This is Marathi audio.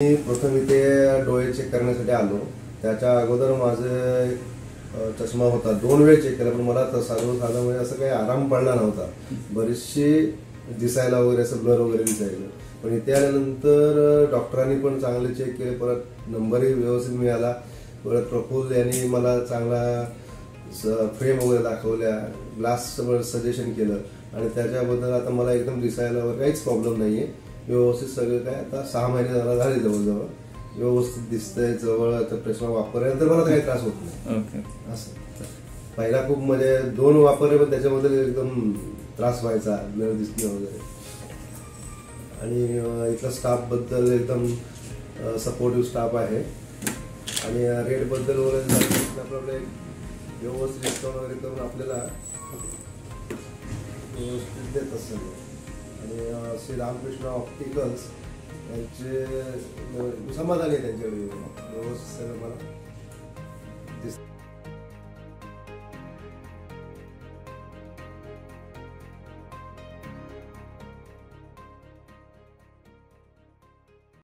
मी प्रथम इथे डोळे चेक करण्यासाठी आलो. त्याच्या अगोदर माझे चष्मा होता, 2 वेळ चेक केला, पण मला सर्वसाधारण म्हणजे असं काही आराम पडला नव्हता. बरीचशी दिसायला वगैरे असं ब्लर वगैरे दिसायचं. पण इथे आल्यानंतर डॉक्टरांनी पण चांगले चेक केले, परत नंबरही व्यवस्थित मिळाला. परत प्रफुल्ल यांनी मला चांगला फ्रेम वगैरे दाखवल्या, ग्लास सजेशन केलं आणि त्याच्याबद्दल आता मला एकदम दिसायला वगैरे काहीच प्रॉब्लेम नाही आहे. व्यवस्थित सगळं काय आता 6 महिने झाले जवळजवळ व्यवस्थित दिसतंय. जवळ चष्मा वापरल्यानंतर मला काही त्रास होत नाही. असं पहिला खूप म्हणजे 2 वापरले, पण त्याच्यामध्ये एकदम त्रास व्हायचा, ब्लर दिसणं वगैरे. आणि इथला स्टाफ बद्दल एकदम सपोर्टिव्ह स्टाफ आहे. आणि रेट बद्दल वगैरे आपल्याला व्यवस्थित डिस्काउंट वगैरे करून आपल्याला व्यवस्थित देत असतं. आणि श्री रामकृष्ण ऑप्टिकल्स यांचे समाधानी आहे, त्यांच्याकडे व्यवस्थित मला दिसतं.